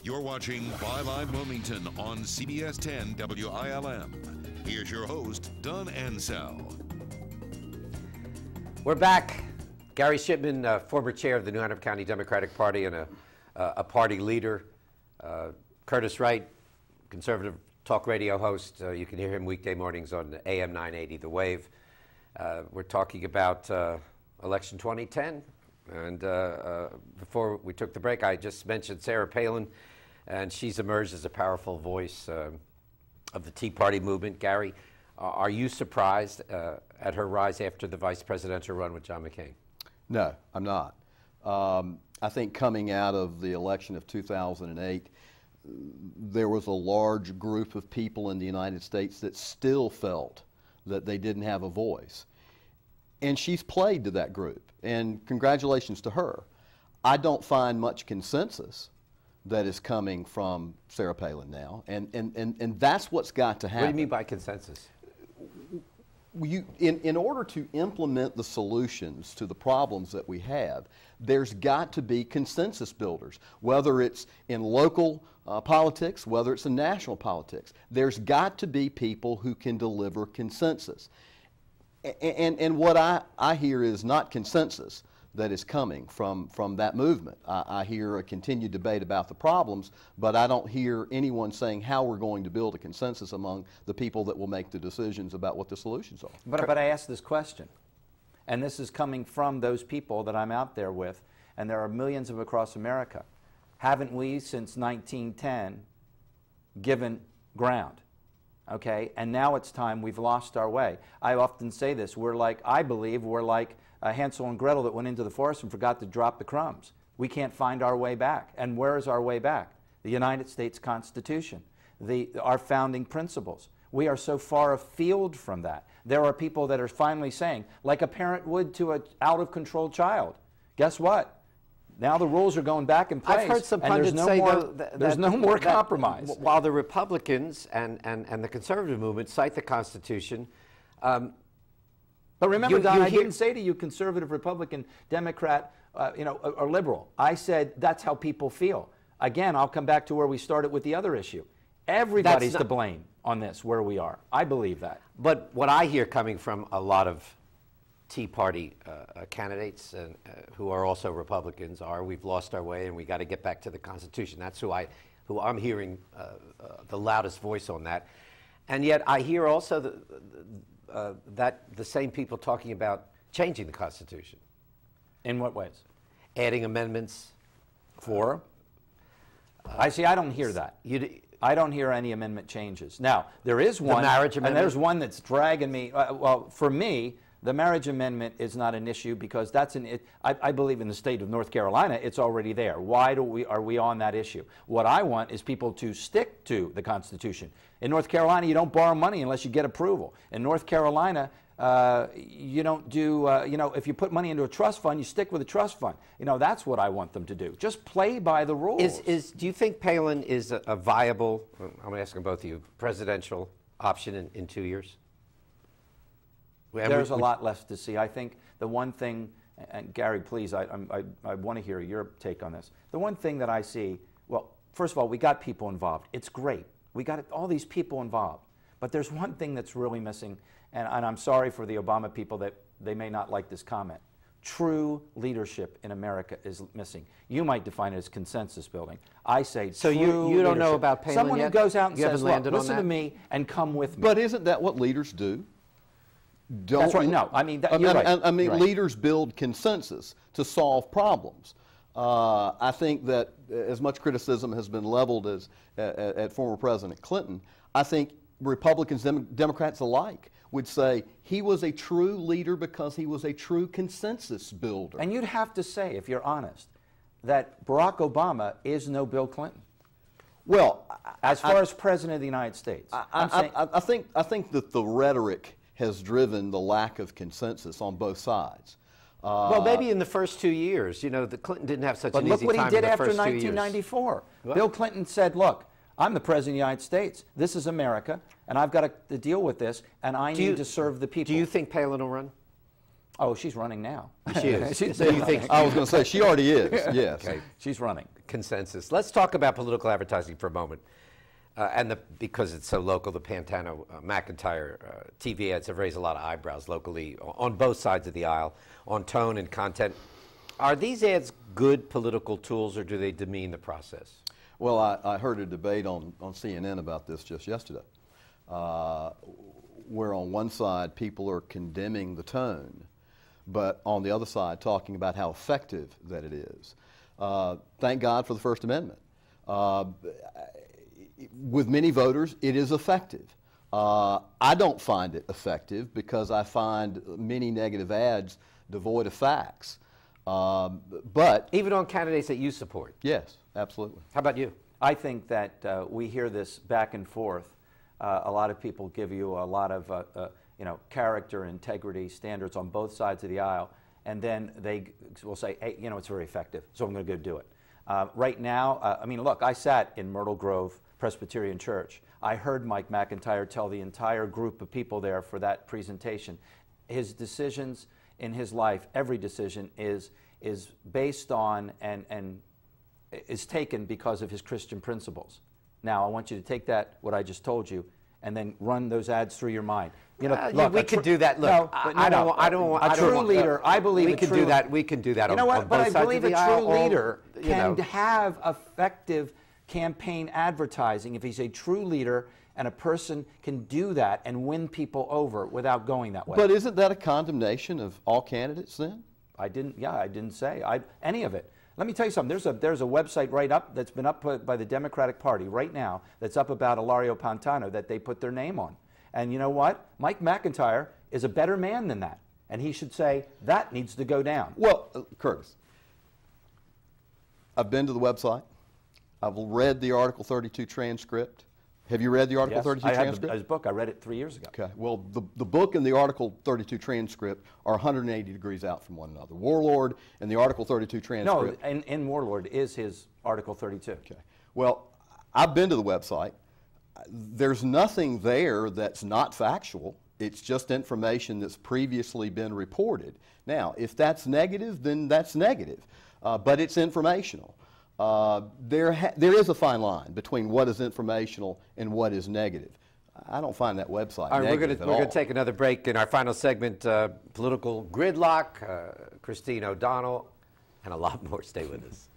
You're watching Byline Wilmington on CBS 10 WILM. Here's your host, Don Ansell. We're back. Gary Shipman, former chair of the New Hanover County Democratic Party and a party leader. Curtis Wright, conservative talk radio host. You can hear him weekday mornings on AM 980, The Wave. We're talking about election 2010. And before we took the break, I just mentioned Sarah Palin, and she's emerged as a powerful voice of the Tea Party movement. Gary, are you surprised at her rise after the vice presidential run with John McCain? No, I'm not. I think coming out of the election of 2008, there was a large group of people in the United States that still felt that they didn't have a voice. And she's played to that group, and congratulations to her. I don't find much consensus that is coming from Sarah Palin now, and that's what's got to happen. What do you mean by consensus? In order to implement the solutions to the problems that we have, there's got to be consensus builders, whether it's in local politics, whether it's in national politics. There's got to be people who can deliver consensus. And what I hear is not consensus that is coming from that movement. I hear a continued debate about the problems, but I don't hear anyone saying how we're going to build a consensus among the people that will make the decisions about what the solutions are. But I asked this question, and this is coming from those people that I'm out there with, and there are millions of them across America. Haven't we, since 1910, given ground? Okay, and now it's time. We've lost our way. I often say this, I believe we're like Hansel and Gretel that went into the forest and forgot to drop the crumbs. We can't find our way back. And where is our way back? The United States Constitution, our founding principles. We are so far afield from that. There are people that are finally saying, like a parent would to an out-of-control child, guess what? Now the rules are going back in place. I've heard some pundits say there's no more compromise. While the Republicans and the conservative movement cite the Constitution, but remember, Don, I didn't say to you conservative, Republican, Democrat, or liberal. I said that's how people feel. Again, I'll come back to where we started with the other issue. Everybody's to blame on this, where we are. I believe that. But what I hear coming from a lot of Tea Party candidates who are also Republicans are, we've lost our way and we got to get back to the Constitution. That's who I'm hearing the loudest voice on that. And yet I hear also that the same people talking about changing the Constitution. In what ways? Adding amendments. For? I don't hear that. I don't hear any amendment changes. Now, there is one. The marriage amendment? And there's one that's dragging me. Well, for me, the marriage amendment is not an issue because I believe in the state of North Carolina, it's already there. Why are we on that issue? What I want is people to stick to the Constitution. In North Carolina, you don't borrow money unless you get approval. In North Carolina, you don't do, if you put money into a trust fund, you stick with a trust fund. That's what I want them to do. Just play by the rules. Do you think Palin is a viable, I'm asking both of you, presidential option in 2 years? There's a lot left to see. I think the one thing, and Gary, please, I want to hear your take on this. The one thing that I see, well, first of all, we got people involved. It's great. We got all these people involved. But there's one thing that's really missing, and I'm sorry for the Obama people that they may not like this comment. True leadership in America is missing. You might define it as consensus building. I say so true you don't know about Palin Someone yet? Who goes out and you says, look, listen to me and come with me. But isn't that what leaders do? That's right. No, I mean, you're right. I mean, right. Leaders build consensus to solve problems. I think that as much criticism has been leveled at former President Clinton, I think Republicans, Democrats alike would say he was a true leader because he was a true consensus builder. And you'd have to say, if you're honest, that Barack Obama is no Bill Clinton. Well, as far as President of the United States, I think that the rhetoric has driven the lack of consensus on both sides. Well, maybe in the first 2 years. The Clinton didn't have such an easy time in the first 2 years. But look what he did after 1994. Bill Clinton said, look, I'm the President of the United States. This is America, and I've got to deal with this, and I need to serve the people. Do you think Palin will run? Oh, she's running now. She is. She's So you think I was going to say, she already is, yes. Okay. she's running. Consensus. Let's talk about political advertising for a moment. Because it's so local, the Pantano McIntyre TV ads have raised a lot of eyebrows locally on both sides of the aisle, on tone and content. Are these ads good political tools, or do they demean the process? Well, I heard a debate on CNN about this just yesterday, where on one side people are condemning the tone, but on the other side talking about how effective that it is. Thank God for the First Amendment. With many voters, it is effective. I don't find it effective because I find many negative ads devoid of facts. But Even on candidates that you support? yes, absolutely. How about you? I think that we hear this back and forth. A lot of people give you a lot of character, integrity standards on both sides of the aisle, and then they will say, hey, it's very effective, so I'm going to go do it. Right now, I mean, look, I sat in Myrtle Grove Presbyterian Church. I heard Mike McIntyre tell the entire group of people there for that presentation. His decisions in his life, every decision is based on and is taken because of his Christian principles. Now, I want you to take that, what I just told you, and then run those ads through your mind. Look, we could do that. Look, no, I don't. A true leader, I believe we a can true do that. We can do that. You know on what? both But I sides believe of a the aisle, true leader can know. have effective campaign advertising if he's a true leader, and a person can do that and win people over without going that way. But isn't that a condemnation of all candidates then? I didn't say any of it. Let me tell you something. There's a website right up that's been up by the Democratic Party right now that's up about Ilario Pantano that they put their name on. And you know what? Mike McIntyre is a better man than that. And he should say, that needs to go down. Well, Curtis, I've been to the website. I've read the Article 32 transcript. Have you read the Article 32 I transcript? had his book. I read it 3 years ago. Okay. Well, the book and the Article 32 transcript are 180 degrees out from one another. Warlord and the Article 32 transcript. No, in Warlord is his Article 32. Okay. Well, I've been to the website. There's nothing there that's not factual. It's just information that's previously been reported. Now, if that's negative, then that's negative. But it's informational. There is a fine line between what is informational and what is negative. I don't find that website All right, negative we're going to take another break. In our final segment, political gridlock, Christine O'Donnell, and a lot more. Stay with us.